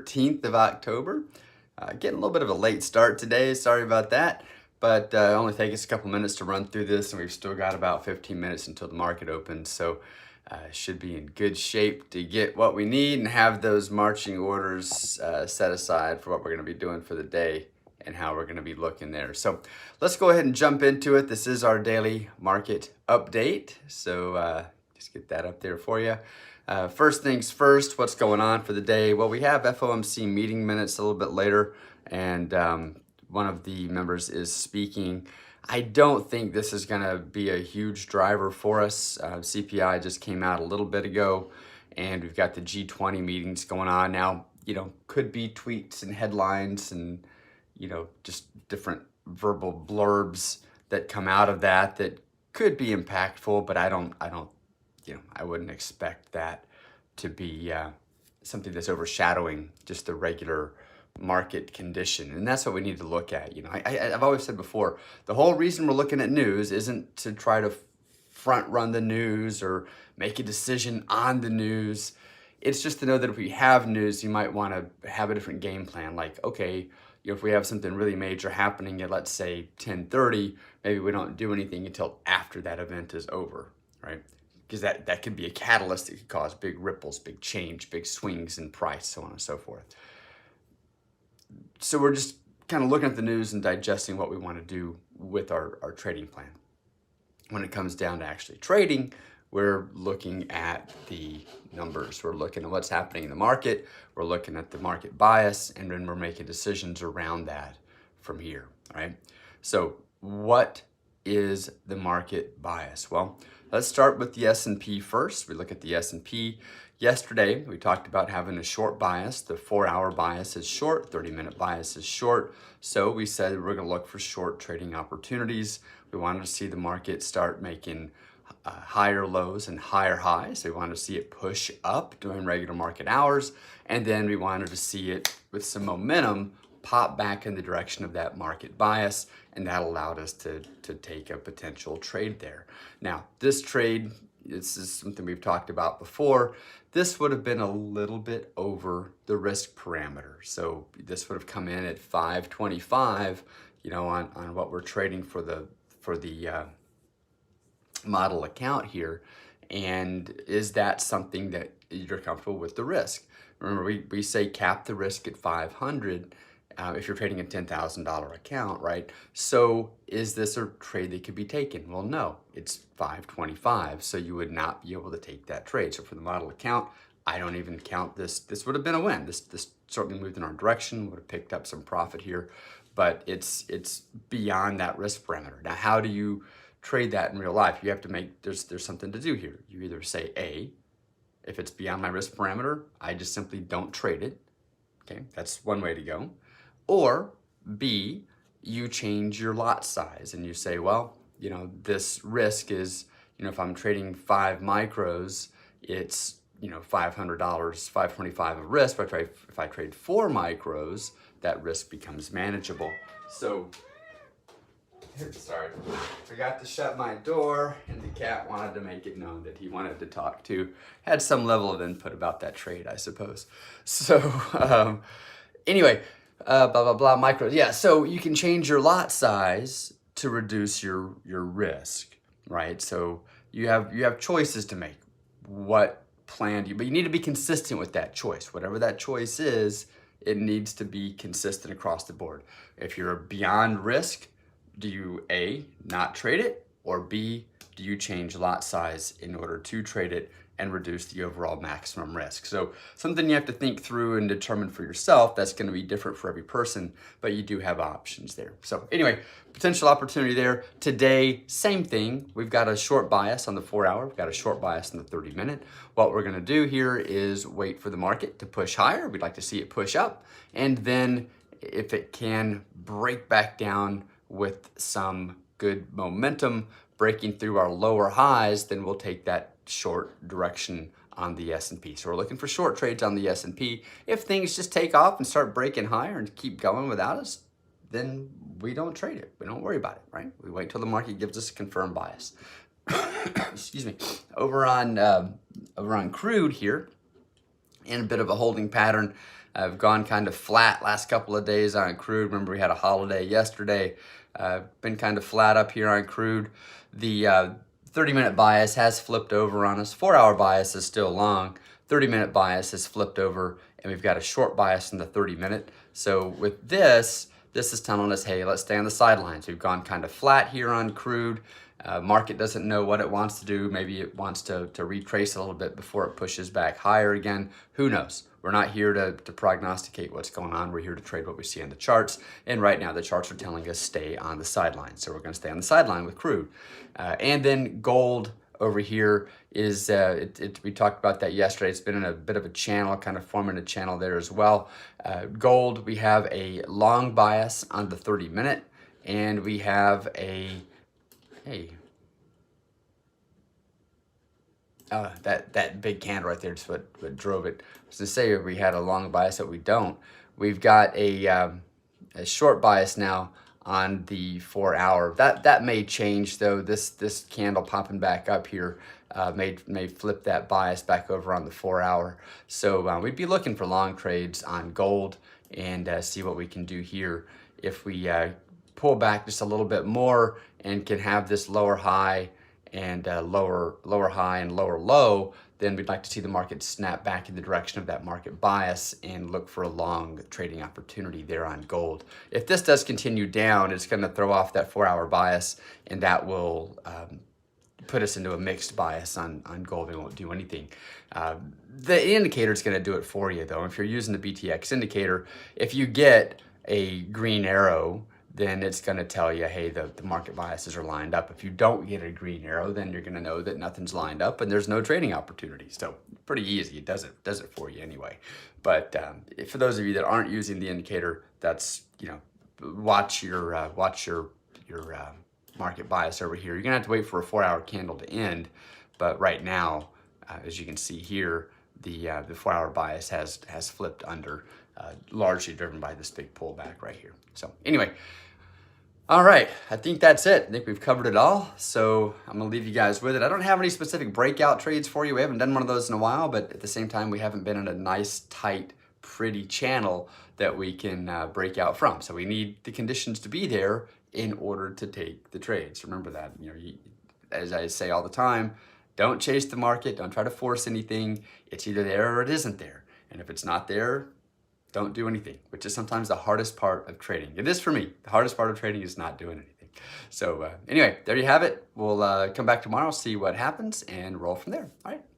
13th of October. Getting a little bit of a late start today. Sorry about that, but only take us a couple minutes to run through this, and we've still got about 15 minutes until the market opens. So should be in good shape to get what we need and have those marching orders set aside for what we're going to be doing for the day and how we're going to be looking there. So let's go ahead and jump into it. This is our daily market update. So just get that up there for you. First things first, what's going on for the day? Well, we have FOMC meeting minutes a little bit later, and one of the members is speaking. I don't think this is going to be a huge driver for us. CPI just came out a little bit ago, and we've got the G20 meetings going on now. Could be tweets and headlines and just different verbal blurbs that come out of that could be impactful, but I wouldn't expect that to be something that's overshadowing just the regular market condition. And that's what we need to look at. I've always said before, the whole reason we're looking at news isn't to try to front run the news or make a decision on the news. It's just to know that if we have news, you might want to have a different game plan. Like, okay, if we have something really major happening at, let's say, 10:30, maybe we don't do anything until after that event is over, right? Because that could be a catalyst that could cause big ripples, big change, big swings in price, so on and so forth. So we're just kind of looking at the news and digesting what we want to do with our trading plan. When it comes down to actually trading, we're looking at the numbers. We're looking at what's happening in the market. We're looking at the market bias, and then we're making decisions around that from here, right? So what is the market bias? Well, let's start with the S&P first. We look at the S&P. Yesterday, we talked about having a short bias. The 4-hour bias is short, 30-minute bias is short. So we said we're going to look for short trading opportunities. We wanted to see the market start making higher lows and higher highs. So we wanted to see it push up during regular market hours. And then we wanted to see it with some momentum pop back in the direction of that market bias, and that allowed us to take a potential trade there. Now, this trade, this is something we've talked about before. This would have been a little bit over the risk parameter. So this would have come in at 525, on what we're trading for the model account here. And is that something that you're comfortable with the risk? Remember, we say cap the risk at 500 if you're trading a $10,000 account, right? So is this a trade that could be taken? Well, no, it's 525, so you would not be able to take that trade. So for the model account, I don't even count this. This would have been a win. This certainly moved in our direction, would have picked up some profit here, but it's beyond that risk parameter. Now, how do you trade that in real life? You have to make, there's something to do here. You either say A, if it's beyond my risk parameter, I just simply don't trade it. Okay, that's one way to go. Or B, you change your lot size and you say, well, this risk is, if I'm trading 5 micros, it's, $500, $525 of risk. But if I trade 4 micros, that risk becomes manageable. So, sorry, forgot to shut my door, and the cat wanted to make it known that he wanted to talk to. Had some level of input about that trade, I suppose. So, anyway, blah, blah, blah, micros. Yeah, so you can change your lot size to reduce your risk, right? So you have choices to make. What plan do you, but you need to be consistent with that choice. Whatever that choice is, it needs to be consistent across the board. If you're beyond risk, do you A, not trade it, or B, do you change lot size in order to trade it and reduce the overall maximum risk? So something you have to think through and determine for yourself. That's going to be different for every person, but you do have options there. So anyway, potential opportunity there. Today, same thing. We've got a short bias on the 4-hour. We've got a short bias on the 30-minute. What we're going to do here is wait for the market to push higher. We'd like to see it push up. And then if it can break back down with some good momentum, breaking through our lower highs, then we'll take that short direction on the S&P. So we're looking for short trades on the S&P. If things just take off and start breaking higher and keep going without us, then we don't trade it. We don't worry about it, right? We wait till the market gives us a confirmed bias. Excuse me. Over on crude here, in a bit of a holding pattern. I've gone kind of flat last couple of days on crude. Remember, we had a holiday yesterday. Been kind of flat up here on crude. The 30-minute bias has flipped over on us. 4-hour bias is still long. 30-minute bias has flipped over, and we've got a short bias in the 30-minute. So with this is telling us, hey, let's stay on the sidelines. We've gone kind of flat here on crude. Market doesn't know what it wants to do. Maybe it wants to retrace a little bit before it pushes back higher again. Who knows? We're not here to prognosticate what's going on. We're here to trade what we see in the charts. And right now the charts are telling us stay on the sideline. So we're going to stay on the sideline with crude. And then gold over here is, we talked about that yesterday. It's been in a bit of a channel, kind of forming a channel there as well. Gold, we have a long bias on the 30-minute, and we have that big candle right there is what drove it. To say we had a long bias, but we don't. We've got a short bias now on the 4-hour. That may change though. This candle popping back up here may flip that bias back over on the 4-hour. So we'd be looking for long trades on gold and see what we can do here. If we pull back just a little bit more and can have this lower high and lower high and lower low, then we'd like to see the market snap back in the direction of that market bias and look for a long trading opportunity there on gold. If this does continue down, it's going to throw off that 4-hour bias, and that will put us into a mixed bias on gold. It won't do anything. The indicator is going to do it for you, though. If you're using the BTX indicator, if you get a green arrow, then it's going to tell you, hey, the market biases are lined up. If you don't get a green arrow, then you're going to know that nothing's lined up and there's no trading opportunity. So pretty easy. It does it for you anyway. But for those of you that aren't using the indicator, that's, watch your market bias over here. You're going to have to wait for a 4-hour candle to end. But right now, as you can see here, the 4-hour bias has flipped under, largely driven by this big pullback right here. So anyway, all right, I think that's it. I think we've covered it all. So I'm gonna leave you guys with it. I don't have any specific breakout trades for you. We haven't done one of those in a while, but at the same time, we haven't been in a nice, tight, pretty channel that we can break out from. So we need the conditions to be there in order to take the trades. Remember that, as I say all the time, don't chase the market. Don't try to force anything. It's either there or it isn't there. And if it's not there, don't do anything, which is sometimes the hardest part of trading. It is for me. The hardest part of trading is not doing anything. So anyway, there you have it. We'll come back tomorrow, see what happens, and roll from there. All right.